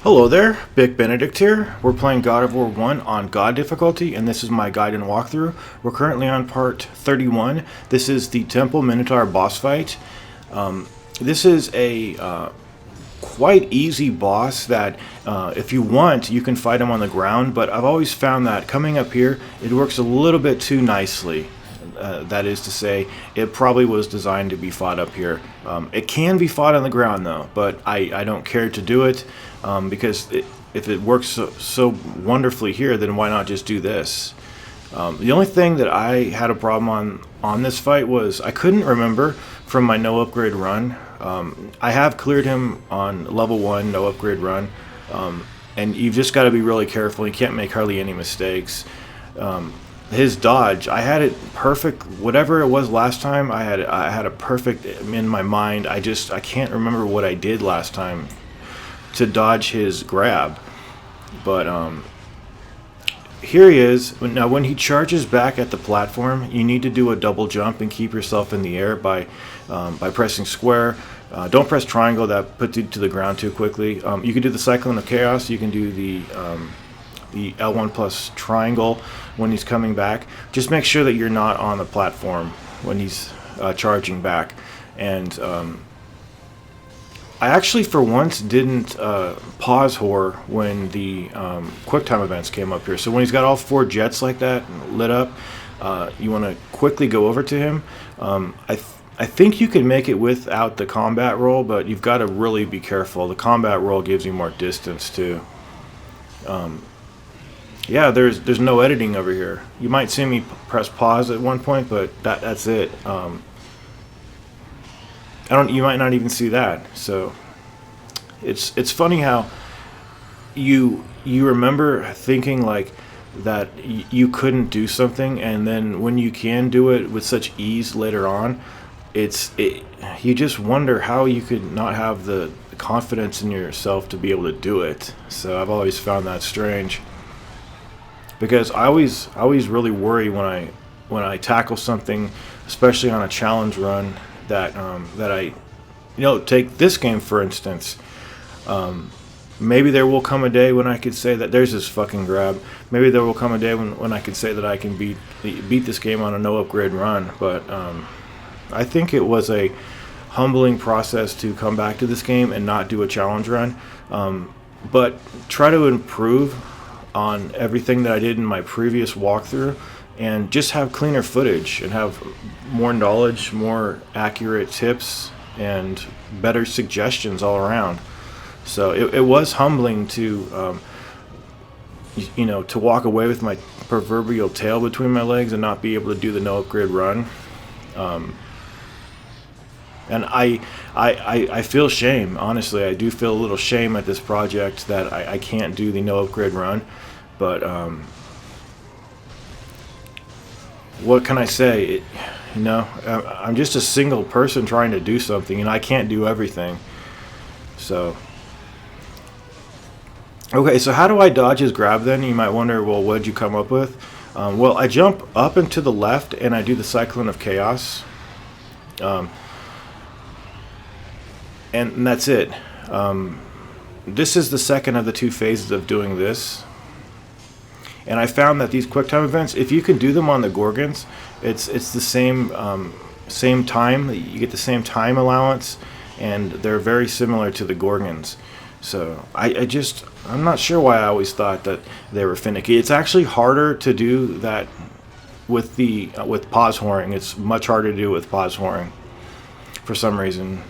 Hello there, Big Benedict here. We're playing God of War 1 on God difficulty, and this is my guide and walkthrough. We're currently on part 31. This is the Temple Minotaur boss fight. This is a quite easy boss that if you want, you can fight him on the ground, but I've always found that coming up here, it works a little bit too nicely. That is to say, it probably was designed to be fought up here. It can be fought on the ground though, but I don't care to do it because if it works so wonderfully here, then why not just do this? The only thing that I had a problem on this fight was I couldn't remember from my no upgrade run. I have cleared him on level 1 no upgrade run, and you've just got to be really careful. You can't make hardly any mistakes. His dodge, I had it perfect. Whatever it was last time, I had a perfect in my mind. I can't remember what I did last time to dodge his grab. But here he is. Now when he charges back at the platform, you need to do a double jump and keep yourself in the air by pressing square. Don't press triangle, that puts you to the ground too quickly. You can do the Cyclone of Chaos. You can do the L1 plus triangle when he's coming back. Just make sure that you're not on the platform when he's charging back. And I actually for once didn't pause horror when the quick time events came up here. So when he's got all 4 jets like that lit up, you want to quickly go over to him. I think you can make it without the combat roll, but you've got to really be careful. The combat roll gives you more distance too. Yeah, there's no editing over here. You might see me press pause at one point, but that's it. You might not even see that. So it's funny how you remember thinking like that you couldn't do something, and then when you can do it with such ease later on, you just wonder how you could not have the confidence in yourself to be able to do it. So I've always found that strange. Because I always really worry when I tackle something, especially on a challenge run, that I take this game for instance. Maybe there will come a day when I could say that there's this fucking grab. Maybe there will come a day when I could say that I can beat this game on a no upgrade run. But I think it was a humbling process to come back to this game and not do a challenge run, but try to improve on everything that I did in my previous walkthrough, and just have cleaner footage and have more knowledge, more accurate tips, and better suggestions all around. So it was humbling to to walk away with my proverbial tail between my legs and not be able to do the no upgrade run. And I feel shame, honestly. I do feel a little shame at this project that I can't do the no upgrade run. But what can I say? I'm just a single person trying to do something, and I can't do everything. So, okay, so how do I dodge his grab then? You might wonder, well, what did you come up with? Well, I jump up and to the left, and I do the Cyclone of Chaos. And that's it. This is the second of the 2 phases of doing this. And I found that these quick time events, if you can do them on the Gorgons, it's the same time. You get the same time allowance, and they're very similar to the Gorgons. So I'm not sure why I always thought that they were finicky. It's actually harder to do that with pause whoring. It's much harder to do with pause whoring for some reason.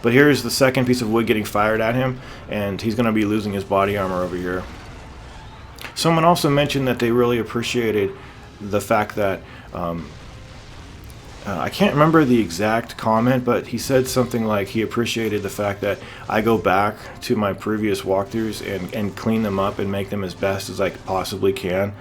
But here's the second piece of wood getting fired at him, and he's going to be losing his body armor over here. Someone also mentioned that they really appreciated the fact that I can't remember the exact comment, but he said something like he appreciated the fact that I go back to my previous walkthroughs and clean them up and make them as best as I possibly can.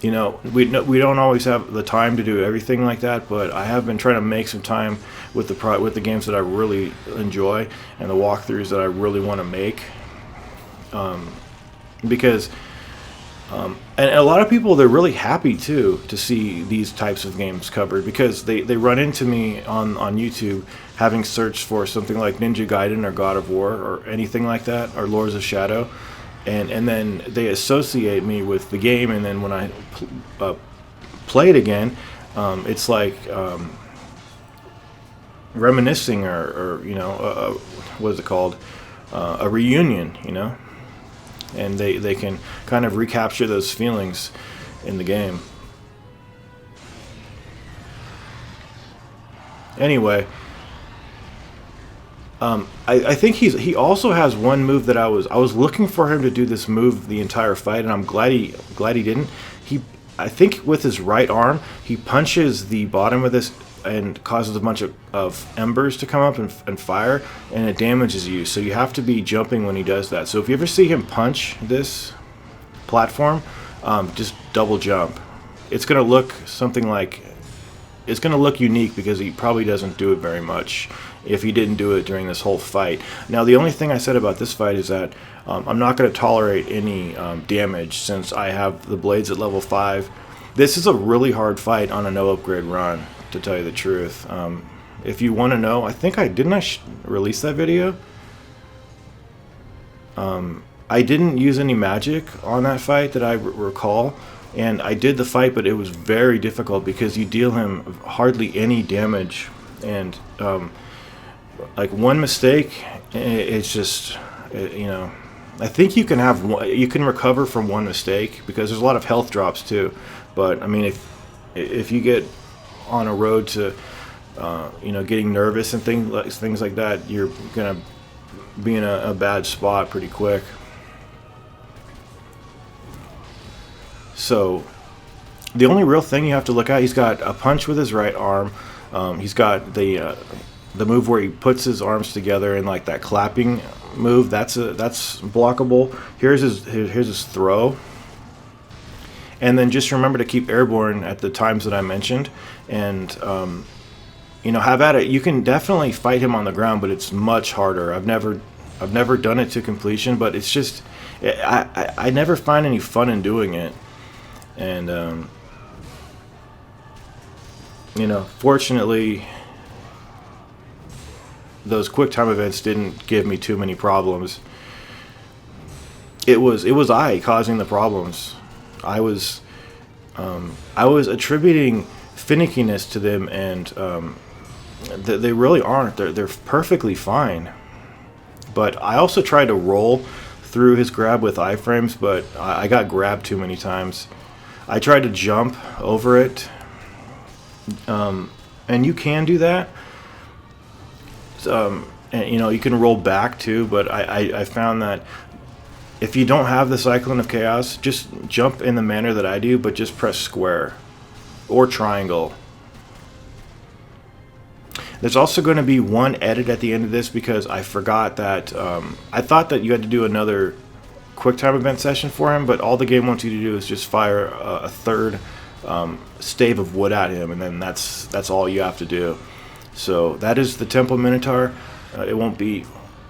We don't always have the time to do everything like that, but I have been trying to make some time with the games that I really enjoy and the walkthroughs that I really want to make. Because and a lot of people, they're really happy too to see these types of games covered, because they run into me on YouTube having searched for something like Ninja Gaiden or God of War or anything like that, or Lords of Shadow, and then they associate me with the game, and then when I play it again, it's like reminiscing, or you know, what is it called? A reunion, you know, and they can kind of recapture those feelings in the game. Anyway, I think he also has one move that I was looking for him to do this move the entire fight, and I'm glad he didn't. I think with his right arm he punches the bottom of this and causes a bunch of embers to come up and fire, and it damages you. So you have to be jumping when he does that. So if you ever see him punch this platform, just double jump. It's gonna look something like, it's going to look unique because he probably doesn't do it very much if he didn't do it during this whole fight. Now, the only thing I said about this fight is that I'm not going to tolerate any damage since I have the blades at level 5. This is a really hard fight on a no upgrade run, to tell you the truth. If you want to know, I think I release that video? I didn't use any magic on that fight that I recall. And I did the fight, but it was very difficult because you deal him hardly any damage, and like one mistake, it's just, you know, I think you can recover from one mistake because there's a lot of health drops too. But I mean, if you get on a road to you know, getting nervous and things like that, you're gonna be in a bad spot pretty quick. So the only real thing you have to look at, he's got a punch with his right arm. He's got the move where he puts his arms together and like that clapping move. That's blockable. Here's his throw. And then just remember to keep airborne at the times that I mentioned, and you know, have at it. You can definitely fight him on the ground, but it's much harder. I've never done it to completion, but it's just I never find any fun in doing it. And you know, fortunately, those quick time events didn't give me too many problems. It was I causing the problems. I was attributing finickiness to them, and they really aren't. They're perfectly fine. But I also tried to roll through his grab with iframes, but I got grabbed too many times. I tried to jump over it, and you can do that. And you know, you can roll back too, but I found that if you don't have the Cyclone of Chaos, just jump in the manner that I do, but just press square or triangle. There's also going to be one edit at the end of this because I forgot that I thought that you had to do another QuickTime event session for him, but all the game wants you to do is just fire a third stave of wood at him, and then that's all you have to do. So that is the Temple Minotaur. It won't be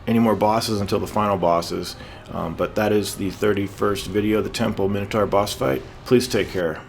any more bosses until the final bosses, but that is the 31st video of the Temple Minotaur boss fight. Please take care.